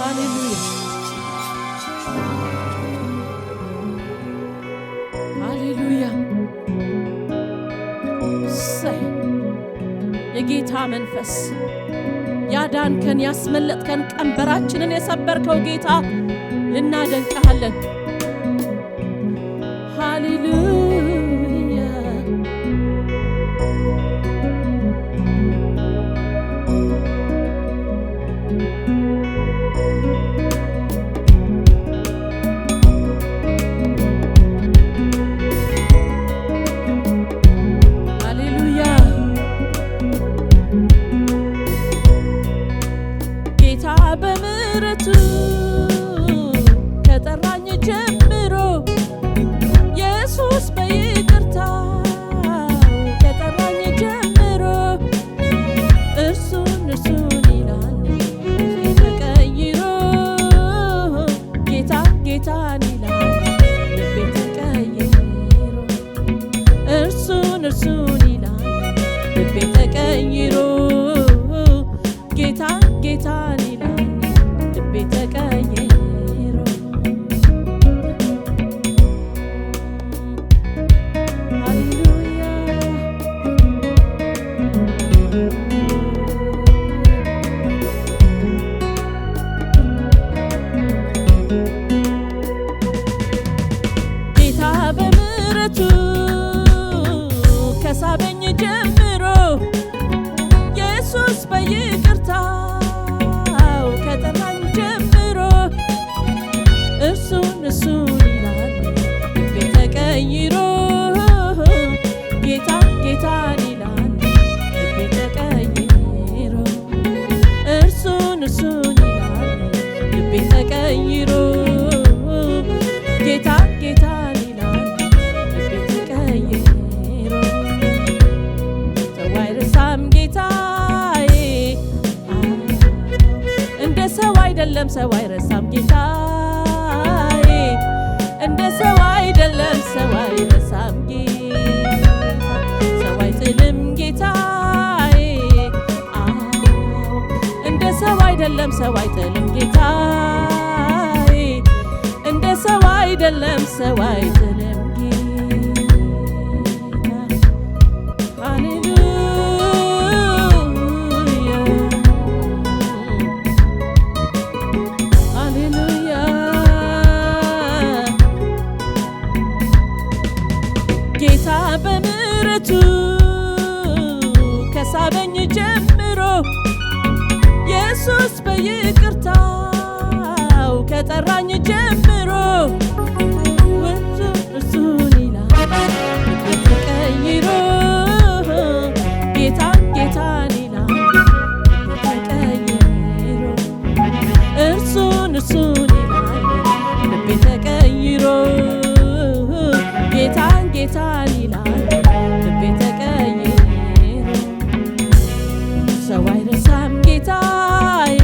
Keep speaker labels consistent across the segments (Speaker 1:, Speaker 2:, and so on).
Speaker 1: ሃሌሉያ ሃሌሉያ የጌታ መንፈስ ያዳንከን ያስመለጥከን ቀንበራችንን የሰበርከው ጌታ ልናደንቅሃለን ሃሌሉያ በምሕረቱ ከጠራኝ ጀምሮ ኢየሱስ በይቅርታው ከጠራኝ ጀምሮ እርሱን ይላል ተቀይሮ ጌታ ጌታን ይላል ልቤ ተቀይሮ እርሱን ይላል ልቤ ተቀይሮ ጌታ ጌታን ከሳበኝ ጀምሮ ኢየሱስ በይቅርታው ከጠራኝ ጀምሮ እርሱን ይላል ልቤ ተቀይሮ ጌታ ጌታን ይላል ልቤ ተቀይሮ እርሱን ይላል ልቤ ተቀይሮ ጌታ ጌታን ይላል ልቤ ተቀይሮ ሰው አይረሳም ጌታዬ እንደ ሰው አይደለም ሰው አይረሳም ጌታዬ እንደ ሰው አይደለም ሰው አይረሳም ጌታ ሰው አይጥልም ጌታዬ እንደ ሰው አይደለም ሰው አይጥልም ጌታዬ እንደ ሰው አይደለም ሰው አይጥልም ጌታ ሃሌሉያ ሃሌሉያ ጌታ በምሕረቱ ከሳበኝ ጀምሮ ኢየሱስ በይቅርታው ከጠራኝ ጀምሮ እርሱን ይላል ልቤ ተቀይሮ ጌታ ጌታን ይላል ልቤ ተቀይሮ እርሱን ይላል ልቤ ተቀይሮ ጌታ ጌታን ይላል ልቤ ተቀይሮ ሰው አይረሳም ጌታዬ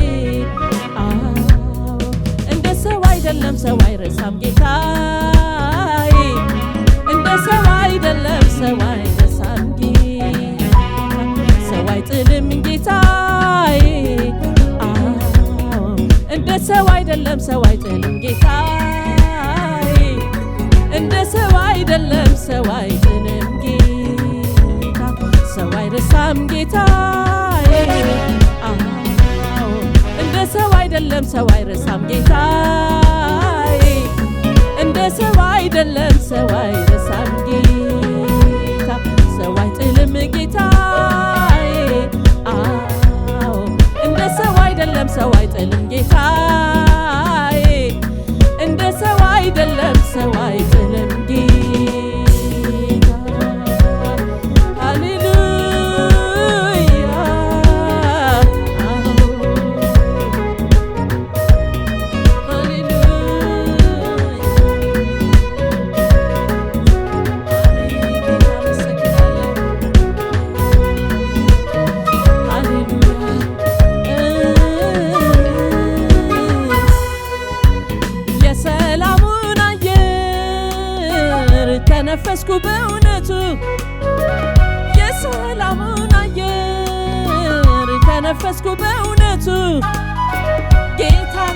Speaker 1: እንደ ሰው አይደለም ሰው አይረሳም ጌታዬ እንደ ሰው አይደለም ሰው አይረሳም ጌታ ሰው አይጥልም ጌታዬ እንደ ሰው አይደለም ሰው አይጥልም ጌታዬ እንደ ሰው አይደለም ሰው አይጥልም ጌታ ሰው አይረሳም ጌታዬ እንደ ሰው አይደለም ሰው አይረሳም ጌታዬ እንደ ሰው አይደለም ሰው አይረሳም ጌታ ሰው አይጥልም ጌታዬ እንደ ሰው አይደለም ሰው አይጥልም ጌታዬ እንደ ሰው አይደለም ሰው አይጥልም ጌታ ሃሌሉያ ተነፈስኩ በእውነቱ የሰላሙን አየር ተነፈስኩ በእውነቱ ጌታን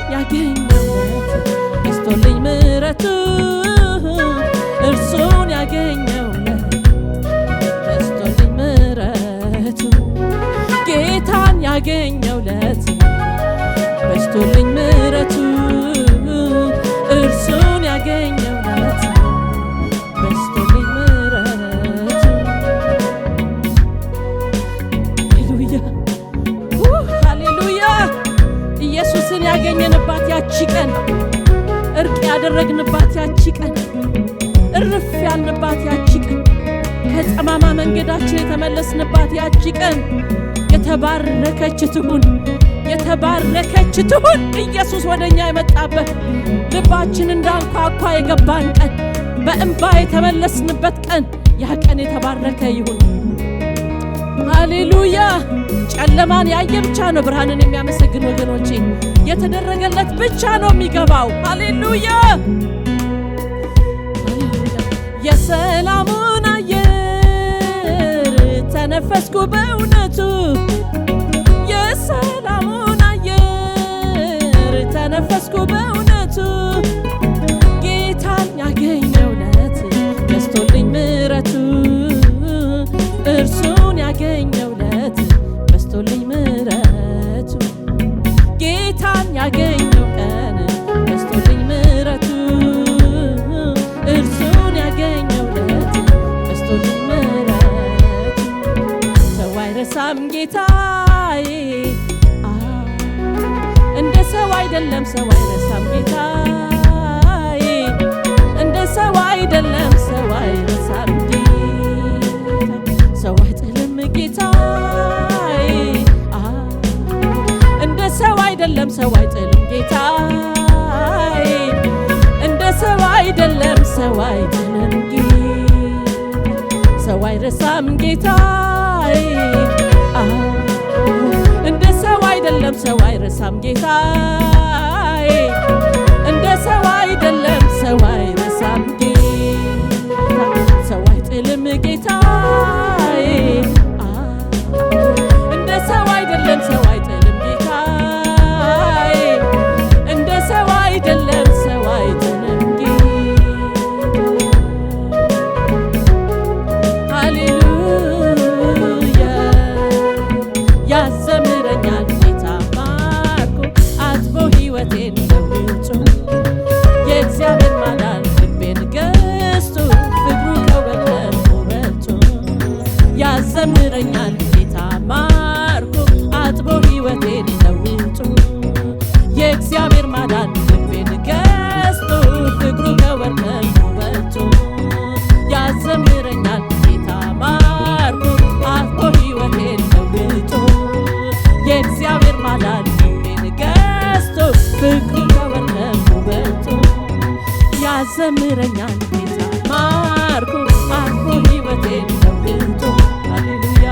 Speaker 1: ሰላምን ያገኘንባት ያቺ ቀን፣ እርቅ ያደረግንባት ያቺ ቀን፣ እርፍ ያልንባት ያቺ ቀን፣ ከጠማማ መንገዳችን የተመለስንባት ያቺ ቀን የተባረከች ትሁን፣ የተባረከች ትሁን። ኢየሱስ ወደኛ የመጣበት ልባችን እንዳንኳኳ የገባን ቀን፣ በእንባ የተመለስንበት ቀን፣ ያ ቀን የተባረከ ይሁን። ሃሌሉያ። ጨለማን ያየ ብቻ ነው ብርሃንን የሚያመሰግን ወገኖቼ። የተደረገለት ብቻ ነው የሚገባው። ሃሌሉያ። የሰላሙን አየር ተነፈስኩ በእውነቱ፣ የሰላሙን አየር ተነፈስኩ በእውነቱ። ጌታን ያገኘው ዕለት በስቶልኝ ምሕረቱ፣ እርሱን ያገኘው ዕለት በስቶልኝ ምሕረቱ። ጌታን ያገኘው ቀን በስቶልኝ ምሕረቱ፣ እርሱን ያገኘው ዕለት በስቶልኝ ምሕረቱ። ሰው አይረሳም ጌታዬ፣ እንደ ሰው አይደለም። ሰው አይረሳም ጌታዬ፣ እንደ ሰው አይደለም። ሰው አይረሳም ሰው አይጥልም ጌታዬ፣ እንደ ሰው አይደለም። ሰው አይጥልም ጌታዬ፣ እንደ ሰው አይደለም። ሰው አይጥልም ሰው አይረሳም ጌታዬ፣ እንደ ሰው አይደለም። ሰው አይረሳም ጌታዬ፣ እንደ ሰው አይደለም። ሰው አይረሳም ሰው አይጥልም ጌታዬ፣ እንደ ሰው አይደለም። ሰው አይጥልም ጌታዬ፣ እንደ ሰው አይደለም። ሰው አይጥልም ሃሌሉያ። ያዘምረኛል ጌታ ማርኮ አጥቦ ሕይወቴን ለውጦ፣ የእግዚአብሔር ማዳን ልቤን ገዝቶ፣ ፍቅሩ ከወደድኩ በልጦ። ያዘምረኛል ጌታ ማርኮ አጥቦ ሕይወቴን ለውጦ፣ የእግዚአብሔር ማዳን ልቤን ገዝቶ፣ ፍቅሩ ከወደድኩ በልጦ። ያዘምረኛል ጌታ ማርኮ አጥቦ ሕይወቴን ለውጦ፣ የእግዚአብሔር ማዳን ልቤን ገዝቶ፣ ፍቅሩ ከወደድኩ በልጦ። ያዘምረኛል ጌታ ማርኮ አጥቦ ሕይወቴን ለውጦ። ሃሌሉያ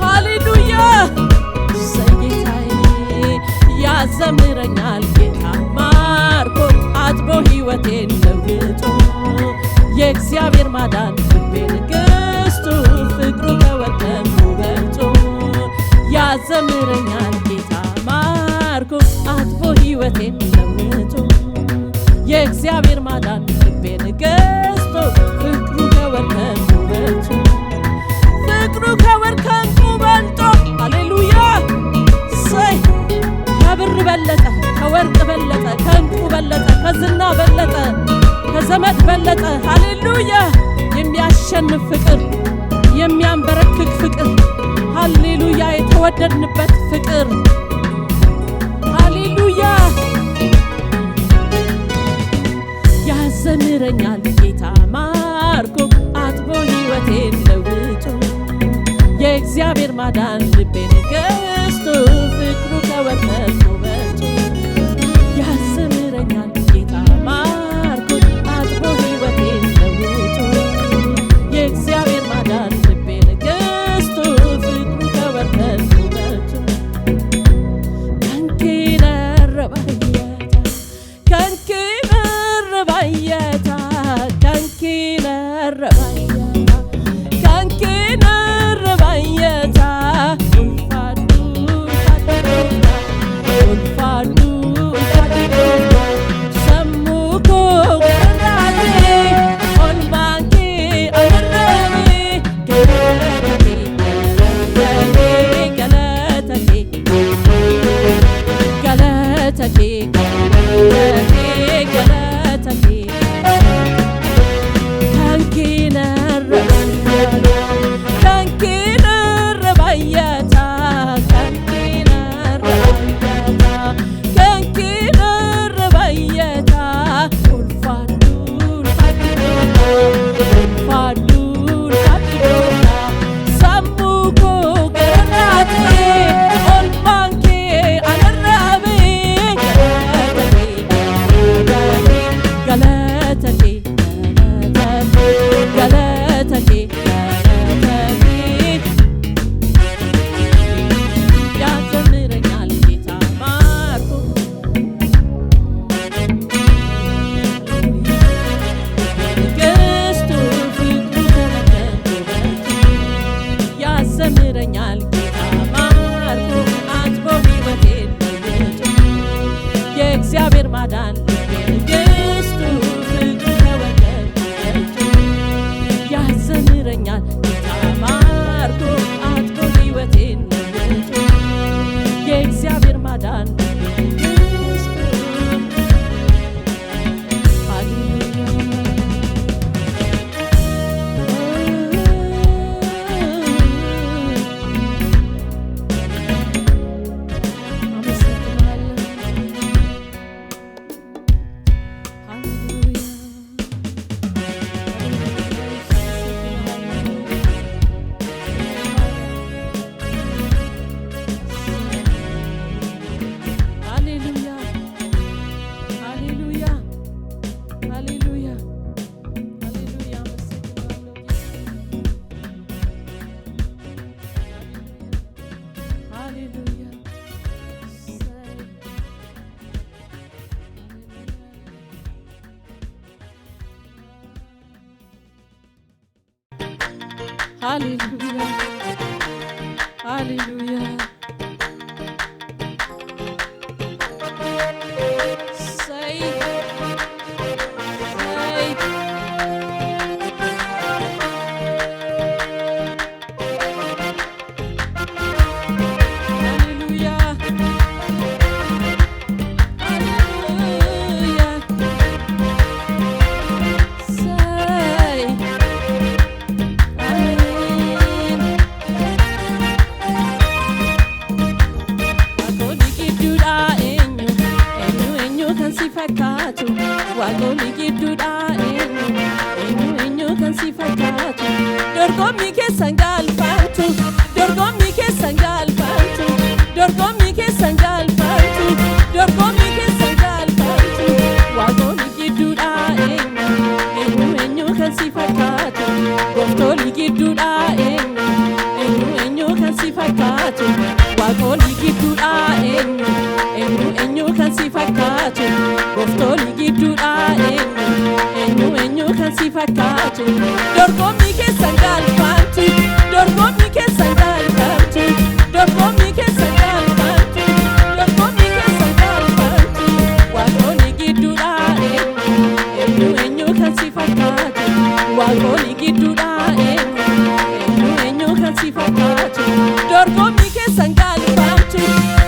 Speaker 1: ሃሌሉያ። ጌታዬ ያዘምረኛል ጌታ ማርኮ አጥቦ ሕይወቴን ለውጦ፣ የእግዚአብሔር ማዳን ልቤን ገዝቶ፣ ፍቅሩ ከወደድኩ በልጦ። ያዘምረኛል ጌታ ማርኮ አጥቦ ሕይወቴን ለውጦ፣ የእግዚአብሔር ማዳን ልቤን ገዝቶ፣ ፍቅሩ ከወደድኩ በልጦ። ፍቅሩ ከወደድኩ በልጦ። ሃሌሉያ። ሰይ ከብር በለጠ፣ ከወርቅ በለጠ፣ ከእንቁ በለጠ፣ ከዝና በለጠ፣ ከዘመድ በለጠ። ሃሌሉያ። የሚያሸንፍ ፍቅር፣ የሚያንበረክክ ፍቅር። ሃሌሉያ። የተወደድንበት ፍቅር። ሃሌሉያ። ያዘምረኛል ጌታ ማርኮ አጥቦ ሕይወቴን ለውጦ፣ የእግዚአብሔር ማዳን ልቤን ገዝቶ፣ ፍቅሩ ከወደድኩ በልጦ። ያዘምረኛል ጌታ ማርኮ አጥቦ ሕይወቴን ለውጦ፣ የእግዚአብሔር ማዳን ልቤን ገዝቶ፣ ፍቅሩ ከወደድኩ በልጦ። Hallelujah, hallelujah. Say, hallelujah, hallelujah. Say, amen. Wakoli gidduudha eenyu kan si fakkaatu. Wakoli gidduudha eenyu kan si fakkaatu. Dorgommii keessan galfantu, dorgommii keessan galfantu, dorgommii keessan galfantu, dorgommii keessan galfantu. Wakoli gidduudha eenyu kan si fakkaatu. Goftoli gidduudha eenyu kan si fakkaatu. Wakoli gidduudha eenyu kan si fakkaatu. Goftoli gidduudha eenyu kan si fakkaatu. Dorgommii keessan galfantu, dorgommii keessan galfantu, dorgommii keessan galfantu, dorgommii keessan galfantu. Wakoli gidduudha eenyu kan si fakkaatu. Wakoli gidduudha eenyu kan si fakkaatu. Dorgommii keessan galfantu,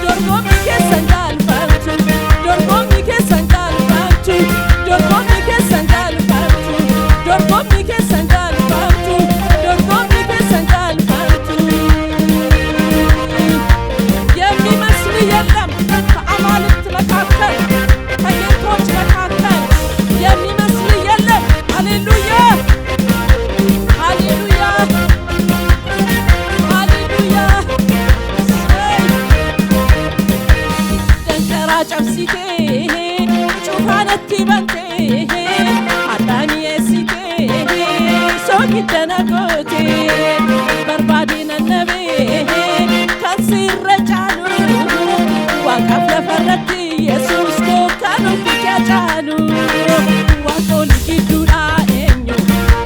Speaker 1: dorgommii keessan galfantu, dorgommii keessan galfantu, dorgommii keessan galfantu, dorgommii keessan galfantu, dorgommii keessan galfantu. የሚመስል የለም ከአማልክት መካከል ከጌቶች መካከል የሚመስል የለም። ሃሌሉያ ሃሌሉያ ሃሌሉያ። ደንቀራ ጨብሲቴ ጩፋነቲ በንቴ አዳኒ ኤሲቴ ሶኪደነጎቴ በርባዴ ነነቤ ከንሲረጫሉ ዋቃፍ ለፈረቲ ኢየሱስ ኮ ከኑፍ ጃጃሉ። ዋቆሊ gidduudha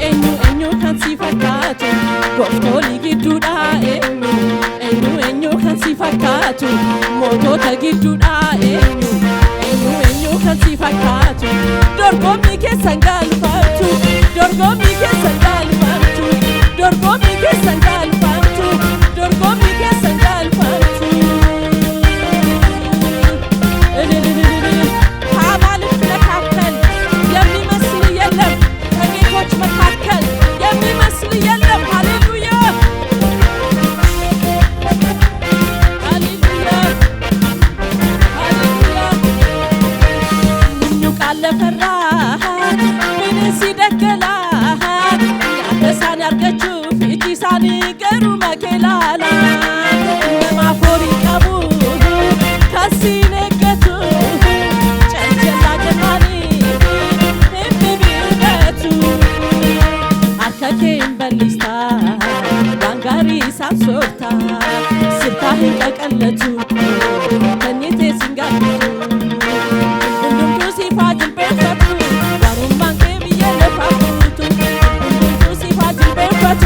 Speaker 1: eenyu kan si fakkaatu. Goftoli gidduudha eenyu kan si fakkaatu. Mootota gidduudha eenyu kan si fakkaatu. Dorgommii keessan galfantu, dorgommii keessan galfantu, dorgommii keessan galfantu, dorgommii keessan galfantu. ከአማልክት መካከል የሚመስል የለም፣ ከጌቶች መካከል የሚመስል የለም። ሃሌሉያ ሃሌሉያ ሃሌሉያ። ቃል ለፈራሃት ምን ሲደገላት ያደሳን ያርገችው ፊጂሳን ገሩ መኬላላ እንደማፎሪ ቀቡ ከሲነገቱ ጨልጨላ ጀማኒ እምቢብረቱ አከኬን በሊስታ ዋንጋሪ ሳብሶታ ስታህን ቀቀለቱ ከኒቴ ሲንጋቱ ሁሉም ሲፋ ጅልቤፈቱ ዋሩማን ብዬ ለፋጉቱ ሁሉም ሲፋ ጅልቤፈቱ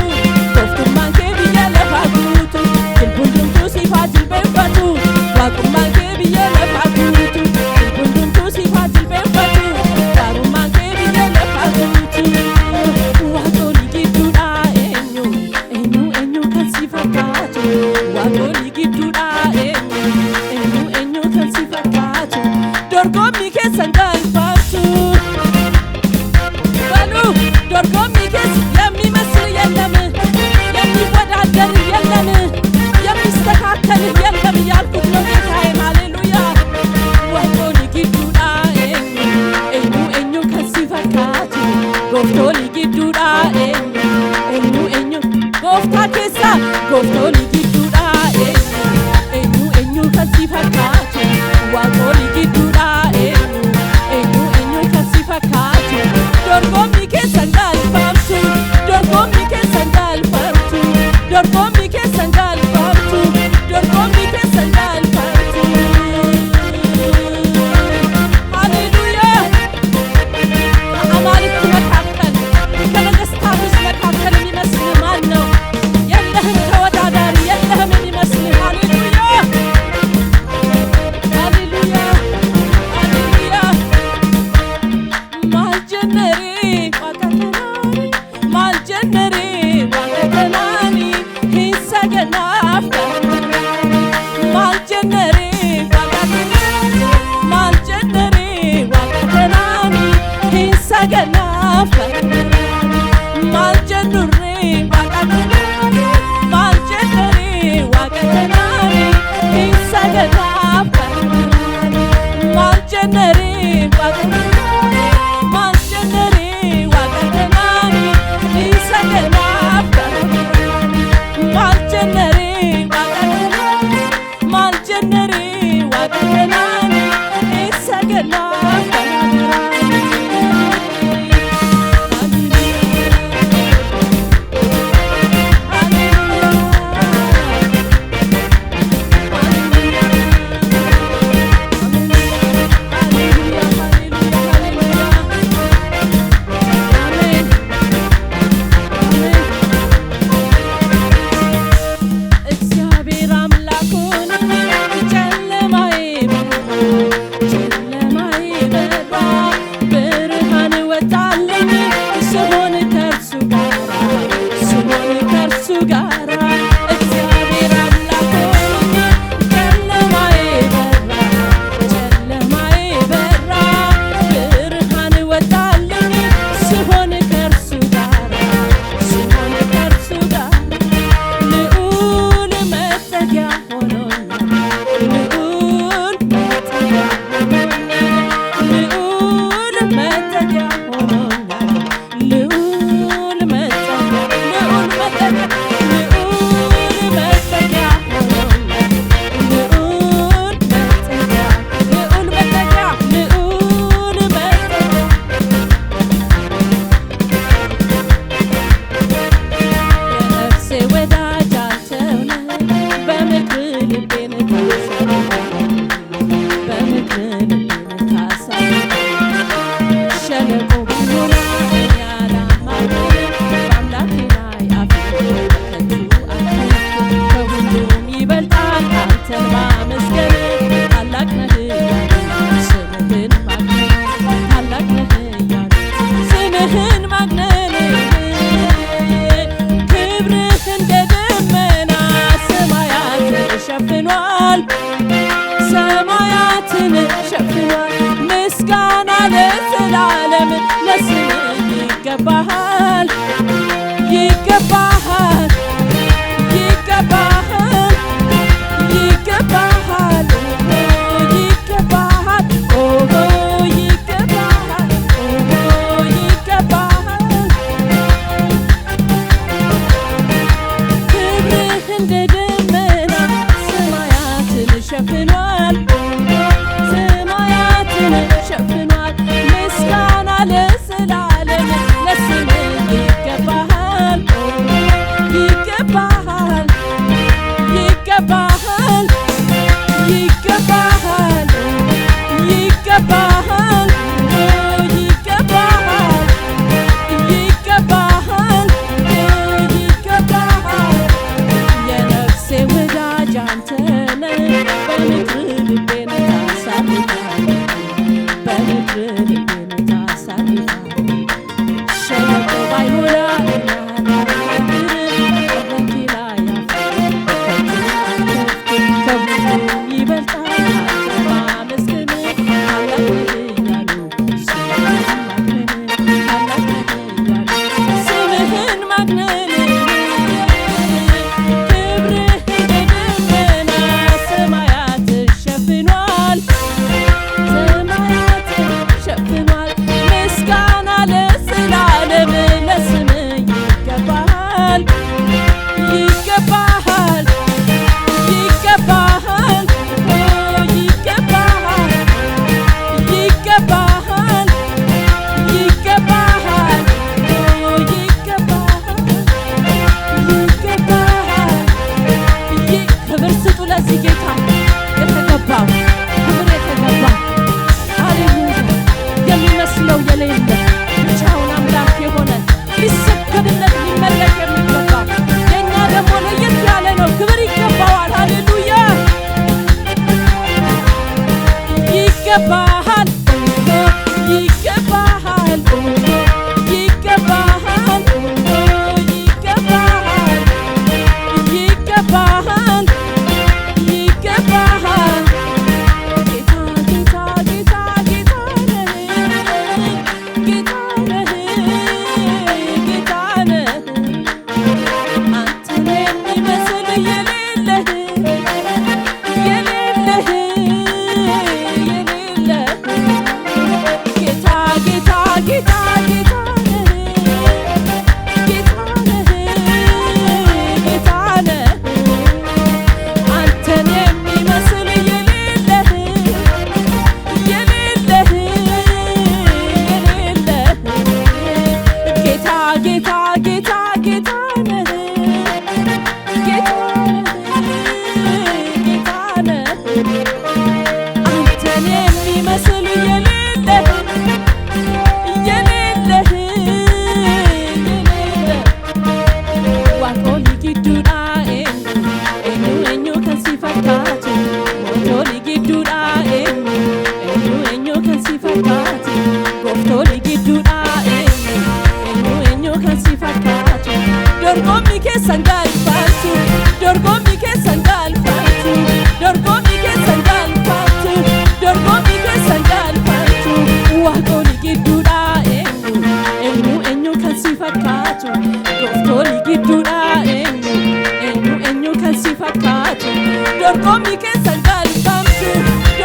Speaker 1: ኮፍቱማን ብዬ ለፋጉቱ ሁሉም ሲፋ ጅልቤፈቱ ዋቁማን ብዬ ለፋጉቱ ሁሉም ሲፋ ጅልቤፈቱ ዋሩማን ብዬ ለፋጉቱ። ዋቆሊ gidduudha eenyu kan si fakkaatu. Wakoli gidduudha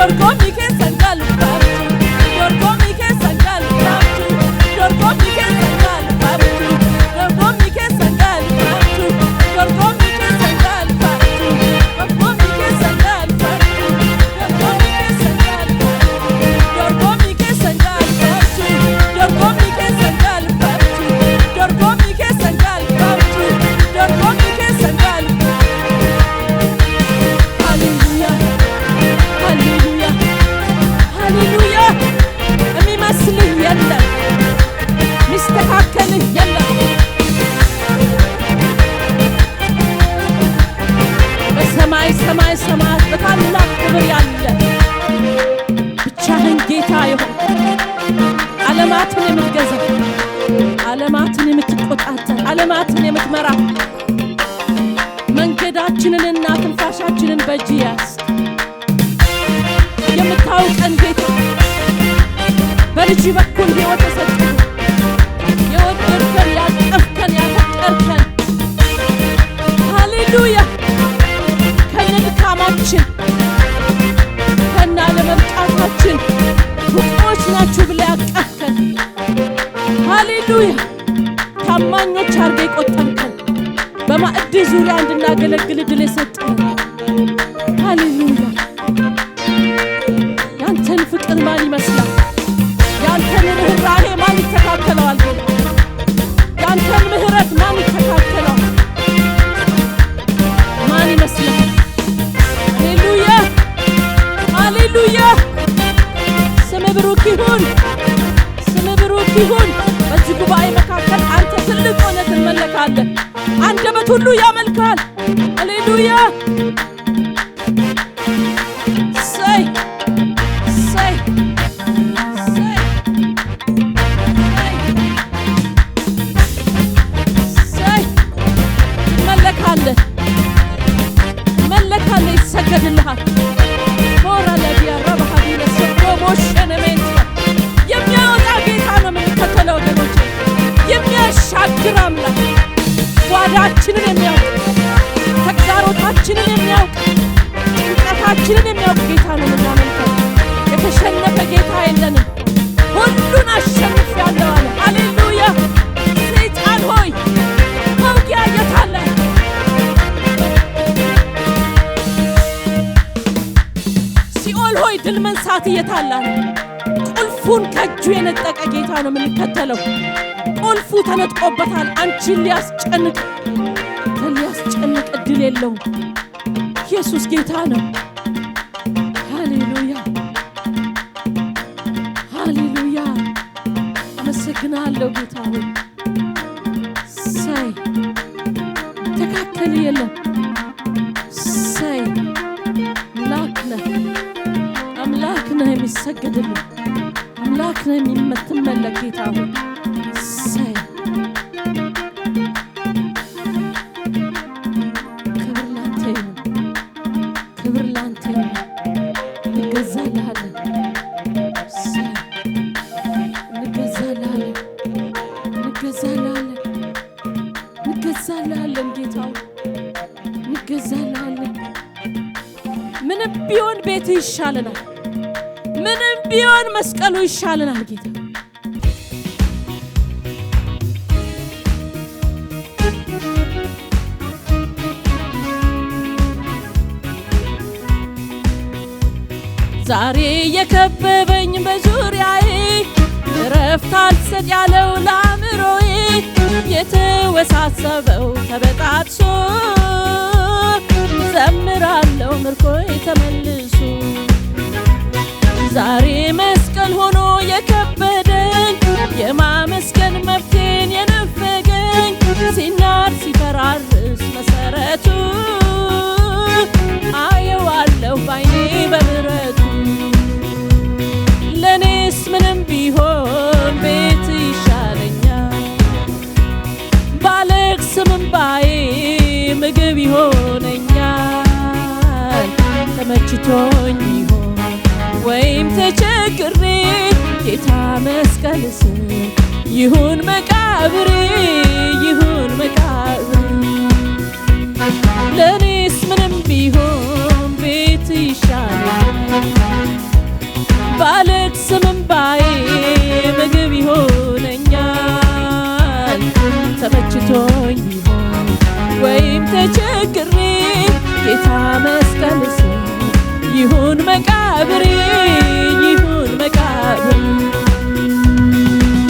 Speaker 1: dorgommii keessan galfamtu, dorgommii keessan galfamtu, dorgommii keessan galfamtu, dorgommii keessan galfamtu, dorgommii keessan galfamtu, dorgommii keessan galfamtu, dorgommii keessan galfamtu, dorgommii keessan galfamtu, dorgommii keessan galfamtu, dorgommii keessan galfamtu, dorgommii keessan galfamtu. ሃሌሉያ ሃሌሉያ ሃሌሉያ። የሚመስልህ የለም፣ ሚስተካከልህ የለም። በሰማይ ሰማይ ሰማያት በታላቅ ክብር ያለ ብቻህን ጌታ የሆንክ ዓለማትን የምትገዛ ዓለማትን የምትቆጣጠር ዓለማትን የምትመራ መንገዳችንንና ትንፋሻችንን በእጅ ያዝክ የምታውቀን ጌታ በልጅ በኩል ሕይወት የሰጠን የወደድከን ያቀፍከን ያፈቀርከን ሃሌሉያ ከነ ድካማችን ከነ አለመብቃታችን ብቁዎች ናችሁ ብለህ ያቀፍከን ሃሌሉያ ታማኞች አድርገህ የቆጠርከን በማዕድ ዙሪያ እንድናገለግል ድል የሰጠን ሃሌሉያ። ያንተን ፍቅር ማን ይመስላል? ያንተን ርኅራኄ ማን ይተካከለዋል? ያንተን ምሕረት ማን ይተካከለዋል? ማን ይመስላል? ሃሌሉያ ሃሌሉያ። ስምህ ብሩክ ይሁን፣ ስምህ ብሩክ ይሁን። በዚህ ጉባኤ መካከል አንተ ትልቅ ሆነህ ትመለካለህ። አንደበት ሁሉ ያመልካል። ሃሌሉያ ሰይ ሰይ ሰይ ሰይ ትመለካለህ፣ ትመለካለህ፣ ይሰገድልሃል። ሞራ ለዲያራ ባህዲለ ሰብሮሞሽን ሜንት የሚያወጣ ጌታ ነው የምንከተለው ወገኖቼ፣ የሚያሻግር አምላክ ጓዳችንን የሚያውቅ ተግዳሮታችንን የሚያውቅ ጭንቀታችንን የሚያውቅ ጌታ ነው የምናመልከው። የተሸነፈ ጌታ የለንም፣ ሁሉን አሸንፌአለሁ አለ። ሃሌሉያ። ሰይጣን ሆይ መውጊያ የት አለ? ሲኦል ሆይ ድል መንሳት የት አለ? ቁልፉን ከእጁ የነጠቀ ጌታ ነው የምንከተለው። ቁልፉ ተነጥቆበታል። አንቺን ሊያስጨንቅ እድል የለውም። ኢየሱስ ጌታ ነው። ሃሌሉያ ሃሌሉያ። አመሰግናለሁ ጌታ ሆይ። ሰይ ተካከል የለም። ሰይ አምላክ ነህ፣ አምላክ ነህ የሚሰገድልህ፣ አምላክ ነህ የምትመለክ ጌታ ሆይ። ሰይ ክብር ላንተ ይሁን፣ ክብር ላንተ ይሁን። እንገዛልሃለን፣ ሰይ እንገዛልሃለን፣ እንገዛልሃለን፣ እንገዛልሃለን ጌታ ሆይ እንገዛልሃለን። ምንም ቢሆን ቤትህ ይሻለናል፣ ምንም ቢሆን መስቀሉ ይሻለናል ጌታ። ዛሬ የከበበኝ በዙሪያዬ እረፍት አልሰጥ ያለው ለአእምሮዬ የተወሳሰበው ተበጣጥሶ ዘምራለሁ ምርኮዬ ተመልሶ። ዛሬ መስቀል ሆኖ የከበደኝ የማመስገን መብቴን የነፈገኝ ሲናድ ሲፈራርስ መሰረቱ አየዋለሁ ባይኔ በምሕረቱ። ለኔስ ምንም ቢሆን ቤት ይሻለኛል፣ ባለቅስም እንባዬ ምግብ ይሆነኛል። ተመችቶኝ ይሆን ወይም ተቸግሬ ጌታ መስቀል ስር ይሁን መቃብሬ ይሁን መቃብሬ። ለኔስ ምንም ቢሆን ቤት ይሻለኛል፣ ይሁን መቃብሬ ይሁን መቃብሬ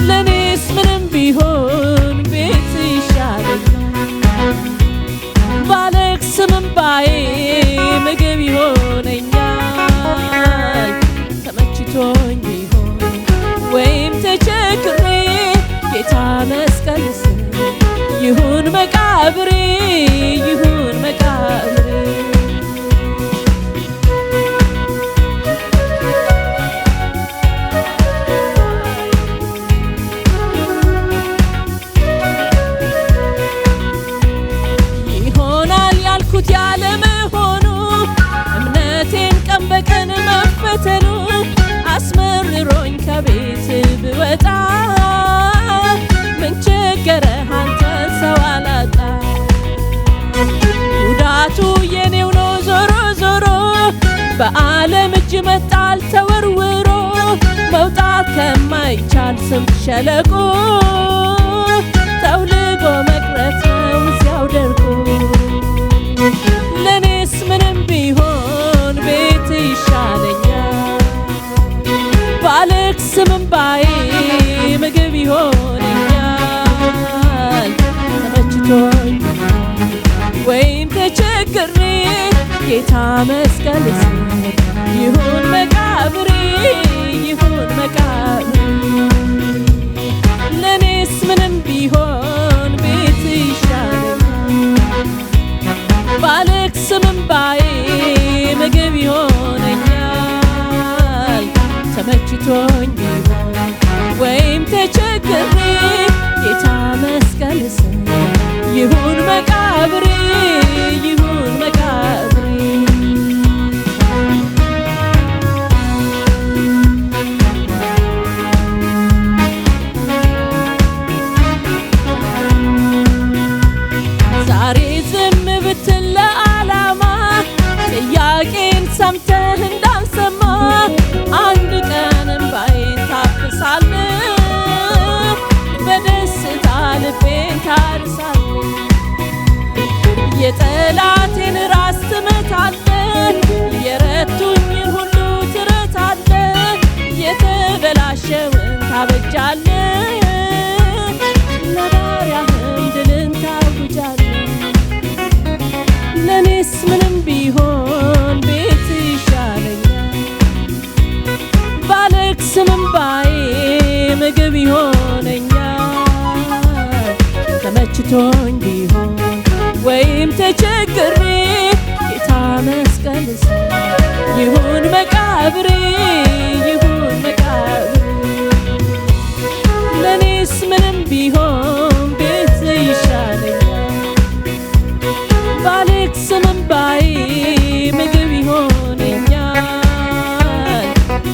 Speaker 1: ለኔስ ምንም ቢሆን ቤት ይሻለኛል ባለቅስም እንባዬ ምግብ ይሆነኛል ተመችቶኝ ቢሆን ወይም ተቸግሬ ጌታ መስቀል ስር ይሁን መቃብሬ ይሁን መቃብሬ ይሆናል ያልኩት ያለመሆኑ እምነቴን ቀን በቀን መፈተኑ አስመርሮኝ ከቤት ብወጣ ምን ቸገረህ አንተ ሰው አላጣ ጉዳቱ የኔው ነው ዞሮ ዞሮ በዓለም እጅ መጣል ተወርውሮ መውጣት ከማይቻል ስምጥ ሸለቆ ጠውልጎ መቅረት ነው እዚያው ደርቆ ለኔስ ምንም ቢሆን ቤት ይሻለኛል ባለቅስም እንባዬ ምግብ ይሆነኛል ተመችቶኝ ወይም ተቸግሬ ጌታ መስቀል ስር ይሁን መቃብሬ ይሁን መቃብሬ ለኔስ ምንም ቢሆን ቤት ይሻለኛል ባለቅስም እንባዬ ምግብ ይሆነኛል ተመችቶኝ ቢሆን ወይም ተቸግሬ ጌታ መስቀል ስር ይሁን መቃብሬ ይሁን መቃብሬ ዛሬ ዝም ብትል ለዓላማ ጥያቄን ሰምተህ እንዳልሰማ አንድ ቀን እንባዬን ታብሳለህ በደስታ ልቤን ታርሳለህ የጠላቴን ራስ ትመታለህ የረቱኝን ሁሉ ትረታለህ የተበላሸውን ታበጃለህ ለባሪያህም ድልን ታውጃለህ ለኔስ ምንም ቢሆን ቤት ይሻለኛል ባለቅስም እንባዬ ምግብ ይሆነኛል ተመችቶኝ ቢሆን ወይም ተቸግሬ ጌታ መስቀል ስር ይሁን መቃብሬ ይሁን መቃብሬ ለኔስ ምንም ቢሆን ቤት ይሻለኛል ባለቅስም እንባዬ ምግብ ይሆነኛል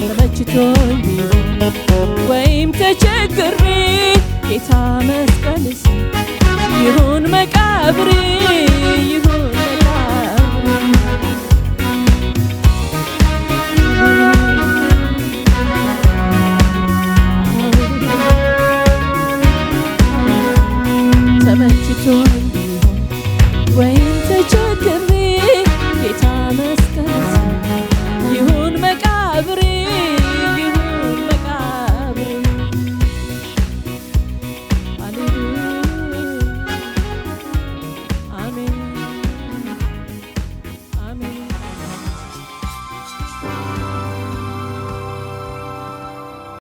Speaker 1: ተመችቶኝ ቢሆን ወይም ተቸግሬ ጌታ መስቀል ስር ይሁን መቃብሬ ይሁን መቃብሬ ተመችቶኝ ቢሆን ወይም